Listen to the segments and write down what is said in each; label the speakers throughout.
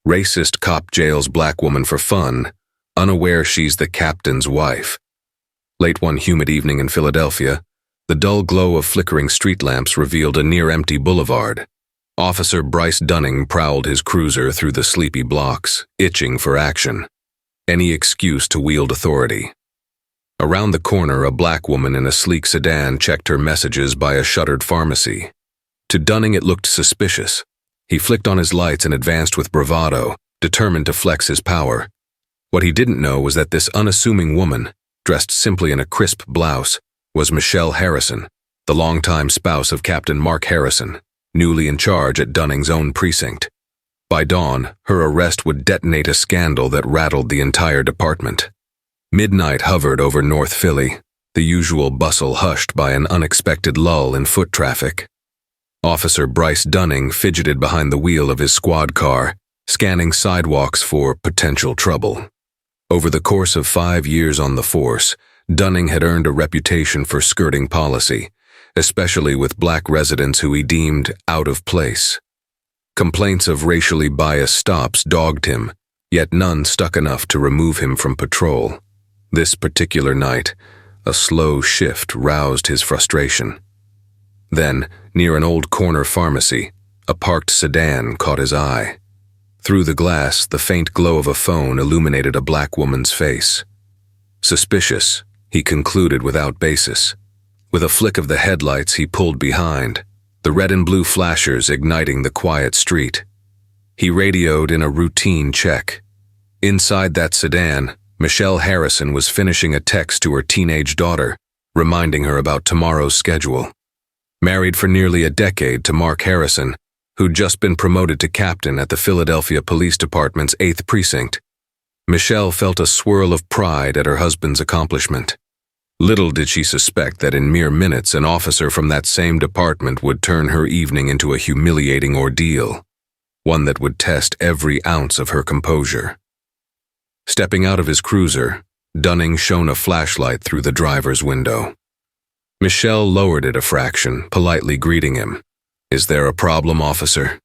Speaker 1: Racist cop jails black woman for fun, unaware she's the captain's wife. Late one humid evening in Philadelphia, the dull glow of flickering street lamps revealed a near-empty boulevard. Officer Bryce Dunning prowled his cruiser through the sleepy blocks, itching for action. Any excuse to wield authority. Around the corner, a black woman in a sleek sedan checked her messages by a shuttered pharmacy. To Dunning, it looked suspicious. He flicked on his lights and advanced with bravado, determined to flex his power. What he didn't know was that this unassuming woman, dressed simply in a crisp blouse, was Michelle Harrison, the longtime spouse of Captain Mark Harrison, newly in charge at Dunning's own precinct. By dawn, her arrest would detonate a scandal that rattled the entire department. Midnight hovered over North Philly, the usual bustle hushed by an unexpected lull in foot traffic. Officer Bryce Dunning fidgeted behind the wheel of his squad car, scanning sidewalks for potential trouble. Over the course of 5 years on the force, Dunning had earned a reputation for skirting policy, especially with black residents who he deemed out of place. Complaints of racially biased stops dogged him, yet none stuck enough to remove him from patrol. This particular night, a slow shift roused his frustration. Then, near an old corner pharmacy, a parked sedan caught his eye. Through the glass, the faint glow of a phone illuminated a black woman's face. Suspicious, he concluded without basis. With a flick of the headlights, he pulled behind, the red and blue flashers igniting the quiet street. He radioed in a routine check. Inside that sedan, Michelle Harrison was finishing a text to her teenage daughter, reminding her about tomorrow's schedule. Married for nearly a decade to Mark Harrison, who'd just been promoted to captain at the Philadelphia Police Department's 8th Precinct, Michelle felt a swirl of pride at her husband's accomplishment. Little did she suspect that in mere minutes an officer from that same department would turn her evening into a humiliating ordeal, one that would test every ounce of her composure. Stepping out of his cruiser, Dunning shone a flashlight through the driver's window. Michelle lowered it a fraction, politely greeting him. "Is there a problem, officer?"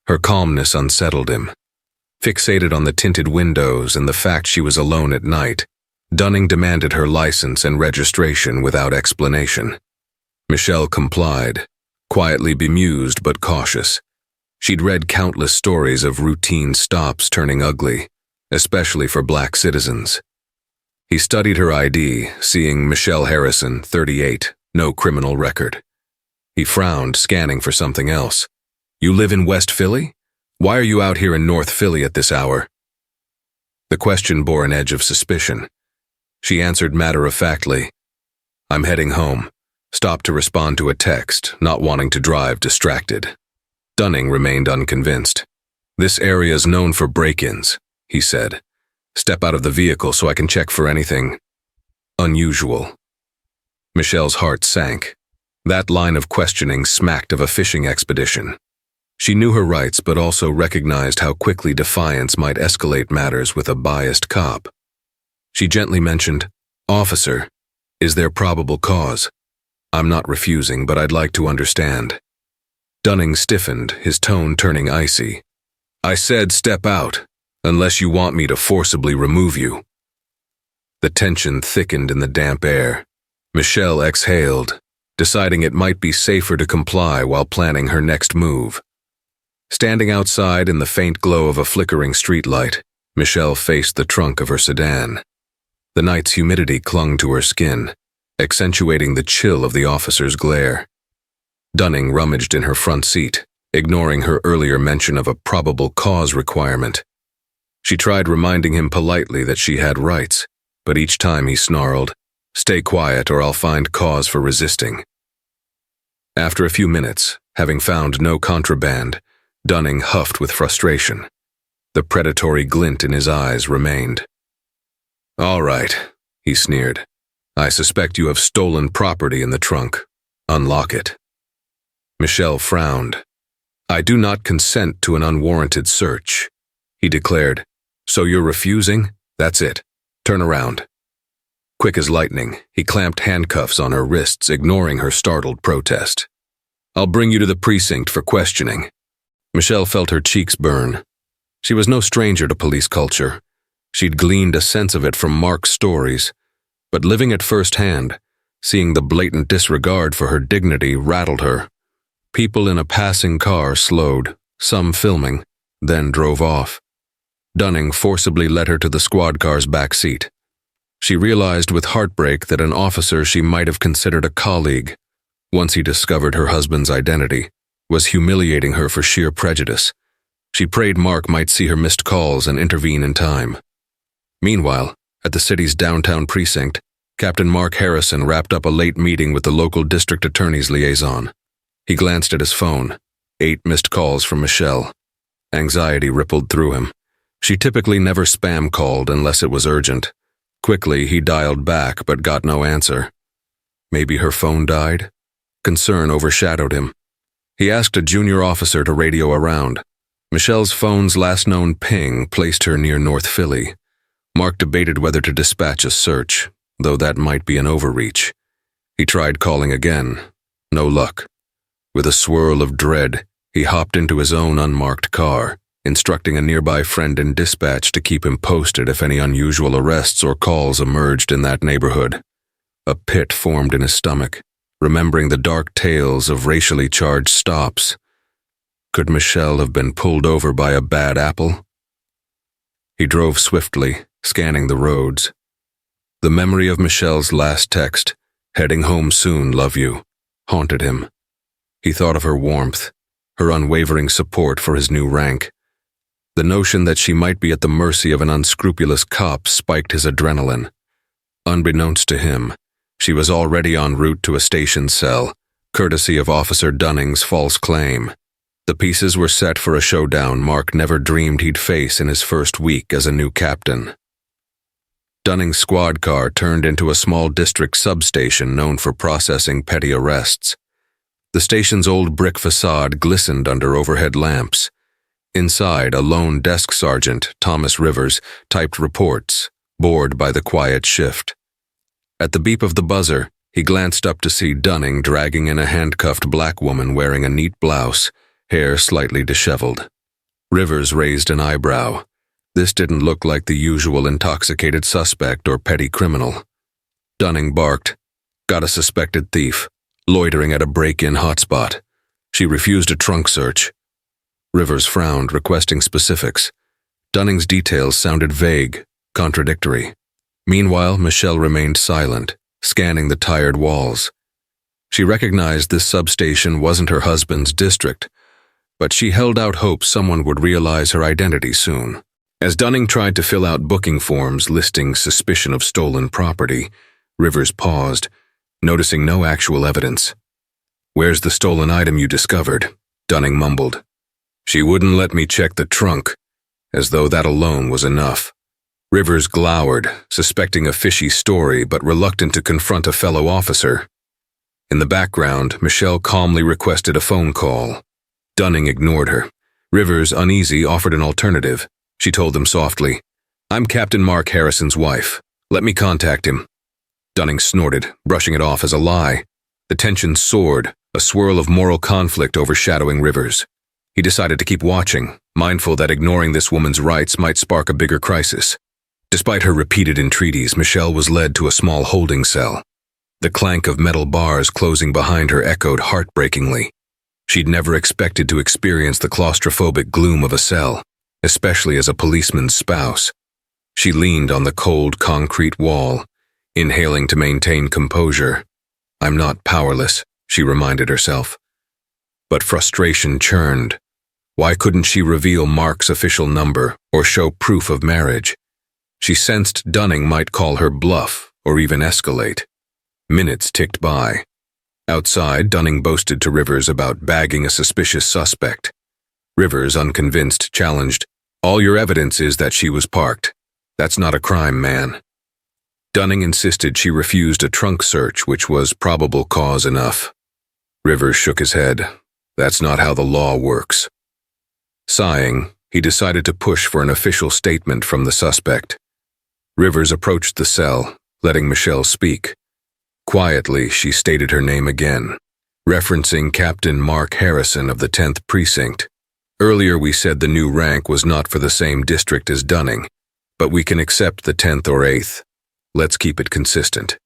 Speaker 1: Her calmness unsettled him. Fixated on the tinted windows and the fact she was alone at night, Dunning demanded her license and registration without explanation. Michelle complied, quietly bemused but cautious. She'd read countless stories of routine stops turning ugly, especially for black citizens. He studied her ID, seeing Michelle Harrison, 38, no criminal record. He frowned, scanning for something else. "You live in West Philly? Why are you out here in North Philly at this hour?" The question bore an edge of suspicion. She answered matter-of-factly, "I'm heading home. Stopped to respond to a text, not wanting to drive distracted." Dunning remained unconvinced. "This area's known for break-ins," he said. "Step out of the vehicle so I can check for anything unusual." Michelle's heart sank. That line of questioning smacked of a fishing expedition. She knew her rights but also recognized how quickly defiance might escalate matters with a biased cop. She gently mentioned, "Officer, is there probable cause? I'm not refusing, but I'd like to understand." Dunning stiffened, his tone turning icy. "I said step out, unless you want me to forcibly remove you." The tension thickened in the damp air. Michelle exhaled, deciding it might be safer to comply while planning her next move. Standing outside in the faint glow of a flickering streetlight, Michelle faced the trunk of her sedan. The night's humidity clung to her skin, accentuating the chill of the officer's glare. Dunning rummaged in her front seat, ignoring her earlier mention of a probable cause requirement. She tried reminding him politely that she had rights, but each time he snarled, "Stay quiet or I'll find cause for resisting." After a few minutes, having found no contraband, Dunning huffed with frustration. The predatory glint in his eyes remained. "All right," he sneered. "I suspect you have stolen property in the trunk. Unlock it." Michelle frowned. "I do not consent to an unwarranted search," he declared. "So you're refusing? That's it. Turn around." Quick as lightning, he clamped handcuffs on her wrists, ignoring her startled protest. "I'll bring you to the precinct for questioning." Michelle felt her cheeks burn. She was no stranger to police culture. She'd gleaned a sense of it from Mark's stories, but living it firsthand, seeing the blatant disregard for her dignity rattled her. People in a passing car slowed, some filming, then drove off. Dunning forcibly led her to the squad car's back seat. She realized with heartbreak that an officer she might have considered a colleague, once he discovered her husband's identity, was humiliating her for sheer prejudice. She prayed Mark might see her missed calls and intervene in time. Meanwhile, at the city's downtown precinct, Captain Mark Harrison wrapped up a late meeting with the local district attorney's liaison. He glanced at his phone. 8 missed calls from Michelle. Anxiety rippled through him. She typically never spam called unless it was urgent. Quickly, he dialed back but got no answer. Maybe her phone died? Concern overshadowed him. He asked a junior officer to radio around. Michelle's phone's last known ping placed her near North Philly. Mark debated whether to dispatch a search, though that might be an overreach. He tried calling again. No luck. With a swirl of dread, he hopped into his own unmarked car, instructing a nearby friend in dispatch to keep him posted if any unusual arrests or calls emerged in that neighborhood. A pit formed in his stomach, remembering the dark tales of racially charged stops. Could Michelle have been pulled over by a bad apple? He drove swiftly, scanning the roads. The memory of Michelle's last text, "Heading home soon, love you," haunted him. He thought of her warmth, her unwavering support for his new rank. The notion that she might be at the mercy of an unscrupulous cop spiked his adrenaline. Unbeknownst to him, she was already en route to a station cell, courtesy of Officer Dunning's false claim. The pieces were set for a showdown Mark never dreamed he'd face in his first week as a new captain. Dunning's squad car turned into a small district substation known for processing petty arrests. The station's old brick facade glistened under overhead lamps. Inside, a lone desk sergeant, Thomas Rivers, typed reports, bored by the quiet shift. At the beep of the buzzer, he glanced up to see Dunning dragging in a handcuffed black woman wearing a neat blouse, hair slightly disheveled. Rivers raised an eyebrow. This didn't look like the usual intoxicated suspect or petty criminal. Dunning barked. Got a suspected thief, loitering at a break-in hotspot. She refused a trunk search. Rivers frowned, requesting specifics. Dunning's details sounded vague, contradictory. Meanwhile, Michelle remained silent, scanning the tired walls. She recognized this substation wasn't her husband's district, but she held out hope someone would realize her identity soon. As Dunning tried to fill out booking forms listing suspicion of stolen property, Rivers paused, noticing no actual evidence. "Where's the stolen item you discovered?" Dunning mumbled. "She wouldn't let me check the trunk, as though that alone was enough." Rivers glowered, suspecting a fishy story but reluctant to confront a fellow officer. In the background, Michelle calmly requested a phone call. Dunning ignored her. Rivers, uneasy, offered an alternative. She told him softly, "I'm Captain Mark Harrison's wife. Let me contact him." Dunning snorted, brushing it off as a lie. The tension soared, a swirl of moral conflict overshadowing Rivers. He decided to keep watching, mindful that ignoring this woman's rights might spark a bigger crisis. Despite her repeated entreaties, Michelle was led to a small holding cell. The clank of metal bars closing behind her echoed heartbreakingly. She'd never expected to experience the claustrophobic gloom of a cell, especially as a policeman's spouse. She leaned on the cold concrete wall, inhaling to maintain composure. "I'm not powerless," she reminded herself. But frustration churned. Why couldn't she reveal Mark's official number or show proof of marriage? She sensed Dunning might call her bluff or even escalate. Minutes ticked by. Outside, Dunning boasted to Rivers about bagging a suspicious suspect. Rivers, unconvinced, challenged, "All your evidence is that she was parked. That's not a crime, man." Dunning insisted she refused a trunk search, which was probable cause enough. Rivers shook his head. That's not how the law works. Sighing, he decided to push for an official statement from the suspect. Rivers approached the cell, letting Michelle speak. Quietly, she stated her name again, referencing Captain Mark Harrison of the 10th Precinct. Earlier we said the new rank was not for the same district as Dunning, but we can accept the 10th or 8th. Let's keep it consistent.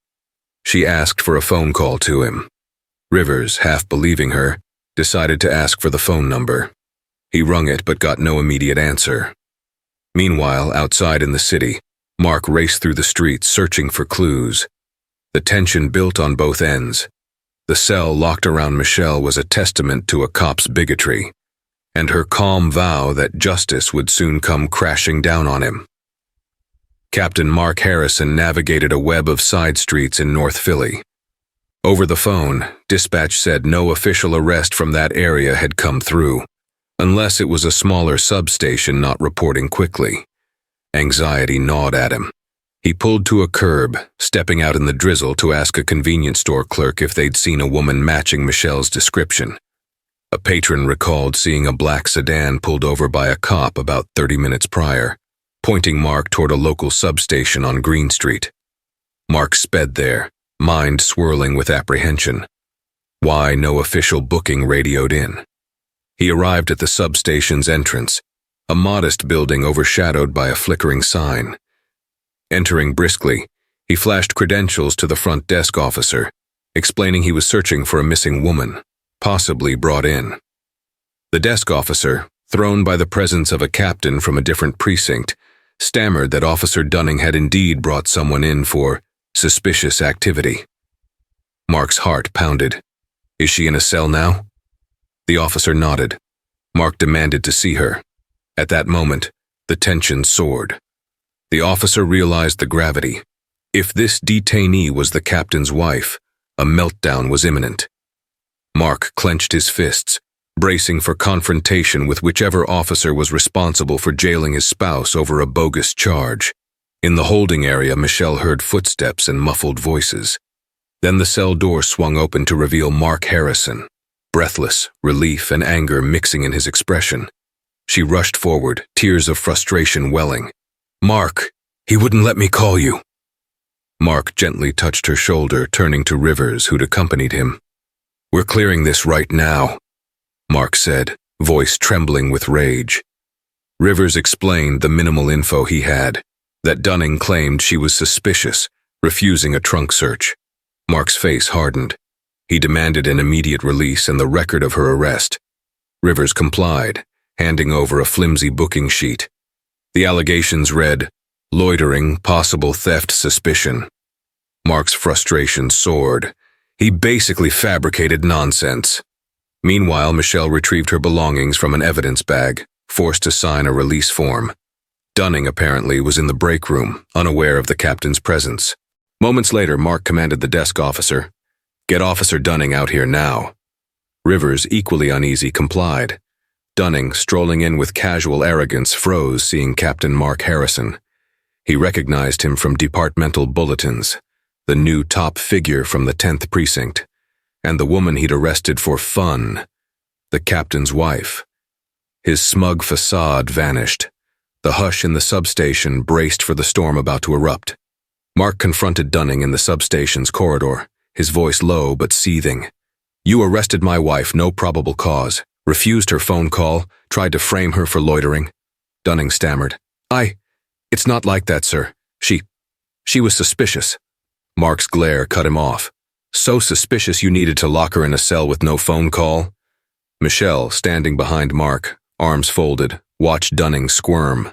Speaker 1: She asked for a phone call to him. Rivers, half believing her, decided to ask for the phone number. He rung it but got no immediate answer. Meanwhile, outside in the city, Mark raced through the streets searching for clues. The tension built on both ends. The cell locked around Michelle was a testament to a cop's bigotry, and her calm vow that justice would soon come crashing down on him. Captain Mark Harrison navigated a web of side streets in North Philly. Over the phone, dispatch said no official arrest from that area had come through, unless it was a smaller substation not reporting quickly. Anxiety gnawed at him. He pulled to a curb, stepping out in the drizzle to ask a convenience store clerk if they'd seen a woman matching Michelle's description. A patron recalled seeing a black sedan pulled over by a cop about 30 minutes prior, pointing Mark toward a local substation on Green Street. Mark sped there, mind swirling with apprehension. Why no official booking radioed in? He arrived at the substation's entrance, a modest building overshadowed by a flickering sign. Entering briskly, he flashed credentials to the front desk officer, explaining he was searching for a missing woman, possibly brought in. The desk officer, thrown by the presence of a captain from a different precinct, stammered that Officer Dunning had indeed brought someone in for suspicious activity. Mark's heart pounded. Is she in a cell now? The officer nodded. Mark demanded to see her. At that moment, the tension soared. The officer realized the gravity. If this detainee was the captain's wife, a meltdown was imminent. Mark clenched his fists, bracing for confrontation with whichever officer was responsible for jailing his spouse over a bogus charge. In the holding area, Michelle heard footsteps and muffled voices. Then the cell door swung open to reveal Mark Harrison, breathless, relief and anger mixing in his expression. She rushed forward, tears of frustration welling. Mark, he wouldn't let me call you. Mark gently touched her shoulder, turning to Rivers, who'd accompanied him. We're clearing this right now, Mark said, voice trembling with rage. Rivers explained the minimal info he had, that Dunning claimed she was suspicious, refusing a trunk search. Mark's face hardened. He demanded an immediate release and the record of her arrest. Rivers complied, handing over a flimsy booking sheet. The allegations read, loitering, possible theft suspicion. Mark's frustration soared. He basically fabricated nonsense. Meanwhile, Michelle retrieved her belongings from an evidence bag, forced to sign a release form. Dunning apparently was in the break room, unaware of the captain's presence. Moments later, Mark commanded the desk officer, "Get Officer Dunning out here now." Rivers, equally uneasy, complied. Dunning, strolling in with casual arrogance, froze seeing Captain Mark Harrison. He recognized him from departmental bulletins, the new top figure from the 10th precinct, and the woman he'd arrested for fun, the captain's wife. His smug facade vanished. The hush in the substation braced for the storm about to erupt. Mark confronted Dunning in the substation's corridor, his voice low but seething. You arrested my wife, no probable cause, refused her phone call, tried to frame her for loitering. Dunning stammered. It's not like that, sir. She was suspicious. Mark's glare cut him off. So suspicious you needed to lock her in a cell with no phone call? Michelle, standing behind Mark, arms folded, watched Dunning squirm.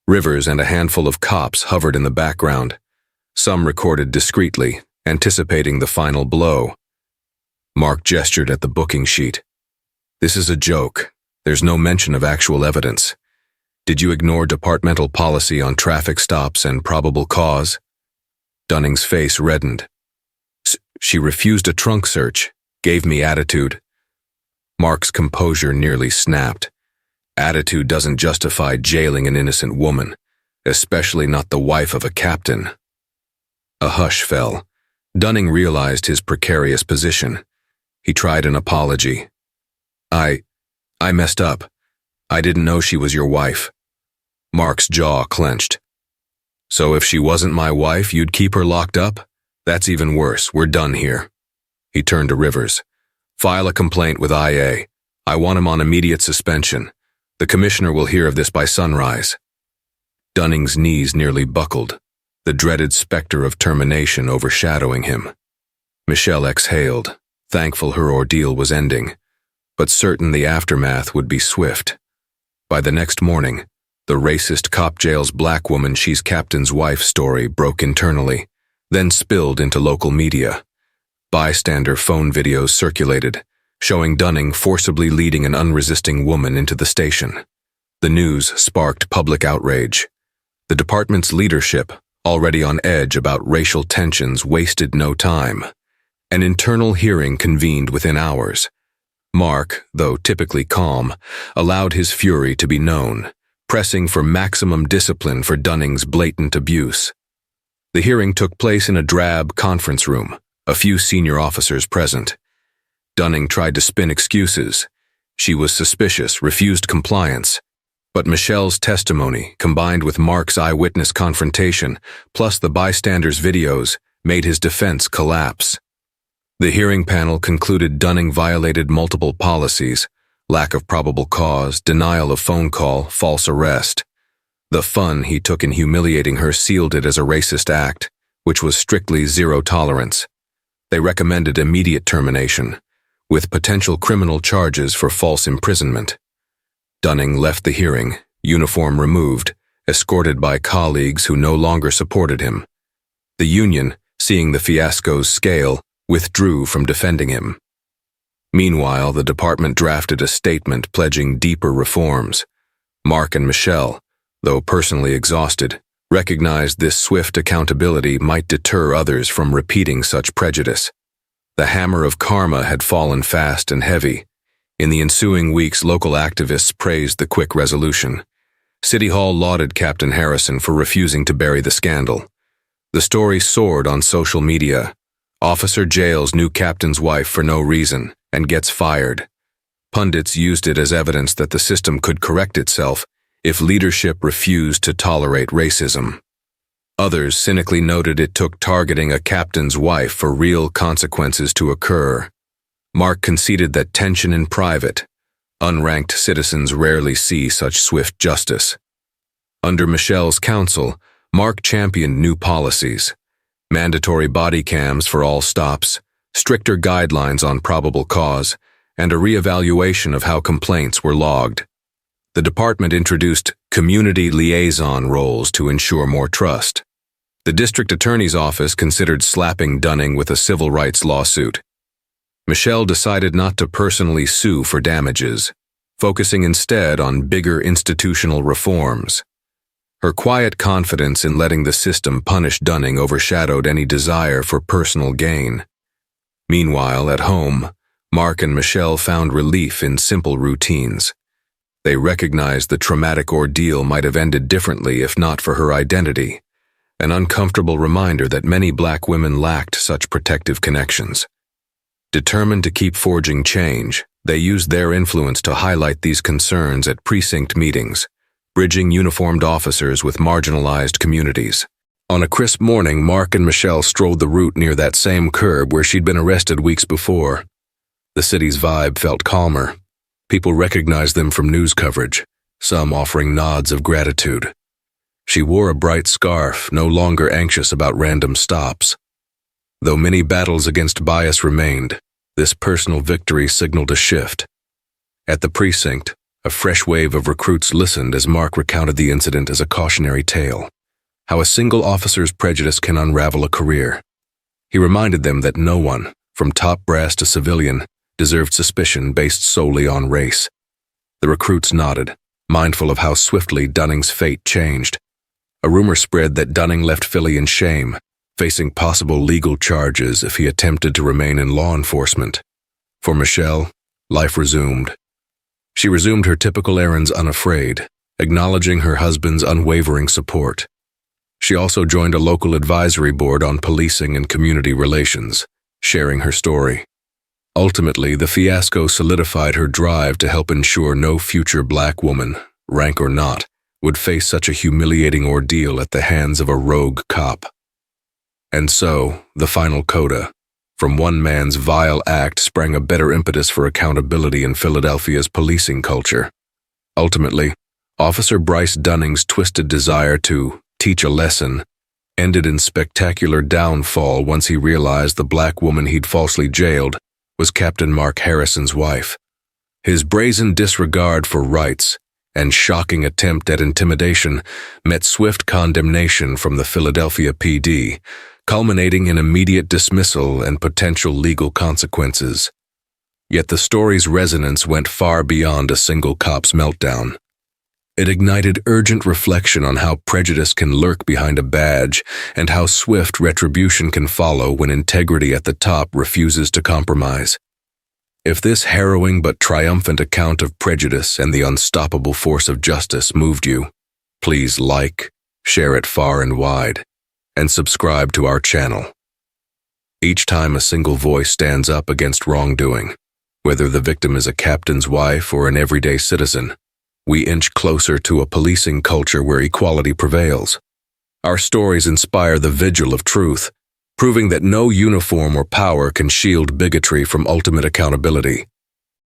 Speaker 1: Rivers and a handful of cops hovered in the background. Some recorded discreetly, anticipating the final blow. Mark gestured at the booking sheet. This is a joke. There's no mention of actual evidence. Did you ignore departmental policy on traffic stops and probable cause? Dunning's face reddened. She refused a trunk search, gave me attitude. Mark's composure nearly snapped. Attitude doesn't justify jailing an innocent woman, especially not the wife of a captain. A hush fell. Dunning realized his precarious position. He tried an apology. I messed up. I didn't know she was your wife. Mark's jaw clenched. So if she wasn't my wife, you'd keep her locked up? That's even worse. We're done here. He turned to Rivers. File a complaint with IA. I want him on immediate suspension. The commissioner will hear of this by sunrise. Dunning's knees nearly buckled, the dreaded specter of termination overshadowing him. Michelle exhaled, thankful her ordeal was ending, but certain the aftermath would be swift. By the next morning, the racist cop jails black woman she's captain's wife story broke internally, then spilled into local media. Bystander phone videos circulated, showing Dunning forcibly leading an unresisting woman into the station. The news sparked public outrage. The department's leadership, already on edge about racial tensions, wasted no time. An internal hearing convened within hours. Mark, though typically calm, allowed his fury to be known, pressing for maximum discipline for Dunning's blatant abuse. The hearing took place in a drab conference room, a few senior officers present. Dunning tried to spin excuses. She was suspicious, refused compliance. But Michelle's testimony, combined with Mark's eyewitness confrontation, plus the bystanders' videos, made his defense collapse. The hearing panel concluded Dunning violated multiple policies: lack of probable cause, denial of phone call, false arrest. The fun he took in humiliating her sealed it as a racist act, which was strictly zero tolerance. They recommended immediate termination, with potential criminal charges for false imprisonment. Dunning left the hearing, uniform removed, escorted by colleagues who no longer supported him. The union, seeing the fiasco's scale, withdrew from defending him. Meanwhile, the department drafted a statement pledging deeper reforms. Mark and Michelle, though personally exhausted, recognized this swift accountability might deter others from repeating such prejudice. The hammer of karma had fallen fast and heavy. In the ensuing weeks, local activists praised the quick resolution. City Hall lauded Captain Harrison for refusing to bury the scandal. The story soared on social media. Officer jails new captain's wife for no reason and gets fired. Pundits used it as evidence that the system could correct itself if leadership refused to tolerate racism. Others cynically noted it took targeting a captain's wife for real consequences to occur. Mark conceded that tension in private. Unranked citizens rarely see such swift justice. Under Michelle's counsel, Mark championed new policies: mandatory body cams for all stops, stricter guidelines on probable cause, and a re-evaluation of how complaints were logged. The department introduced community liaison roles to ensure more trust. The district attorney's office considered slapping Dunning with a civil rights lawsuit. Michelle decided not to personally sue for damages, focusing instead on bigger institutional reforms. Her quiet confidence in letting the system punish Dunning overshadowed any desire for personal gain. Meanwhile, at home, Mark and Michelle found relief in simple routines. They recognized the traumatic ordeal might have ended differently if not for her identity, an uncomfortable reminder that many black women lacked such protective connections. Determined to keep forging change, they used their influence to highlight these concerns at precinct meetings, bridging uniformed officers with marginalized communities. On a crisp morning, Mark and Michelle strolled the route near that same curb where she'd been arrested weeks before. The city's vibe felt calmer. People recognized them from news coverage, some offering nods of gratitude. She wore a bright scarf, no longer anxious about random stops. Though many battles against bias remained, this personal victory signaled a shift. At the precinct, a fresh wave of recruits listened as Mark recounted the incident as a cautionary tale, how a single officer's prejudice can unravel a career. He reminded them that no one, from top brass to civilian, deserved suspicion based solely on race. The recruits nodded, mindful of how swiftly Dunning's fate changed. A rumor spread that Dunning left Philly in shame, facing possible legal charges if he attempted to remain in law enforcement. For Michelle, life resumed. She resumed her typical errands unafraid, acknowledging her husband's unwavering support. She also joined a local advisory board on policing and community relations, sharing her story. Ultimately, the fiasco solidified her drive to help ensure no future black woman, rank or not, would face such a humiliating ordeal at the hands of a rogue cop. And so, the final coda. From one man's vile act sprang a better impetus for accountability in Philadelphia's policing culture. Ultimately, Officer Bryce Dunning's twisted desire to teach a lesson ended in spectacular downfall once he realized the black woman he'd falsely jailed was Captain Mark Harrison's wife. His brazen disregard for rights and shocking attempt at intimidation met swift condemnation from the Philadelphia PD, culminating in immediate dismissal and potential legal consequences. Yet the story's resonance went far beyond a single cop's meltdown. It ignited urgent reflection on how prejudice can lurk behind a badge and how swift retribution can follow when integrity at the top refuses to compromise. If this harrowing but triumphant account of prejudice and the unstoppable force of justice moved you, please like, share it far and wide, and subscribe to our channel. Each time a single voice stands up against wrongdoing, whether the victim is a captain's wife or an everyday citizen, we inch closer to a policing culture where equality prevails. Our stories inspire the vigil of truth, proving that no uniform or power can shield bigotry from ultimate accountability.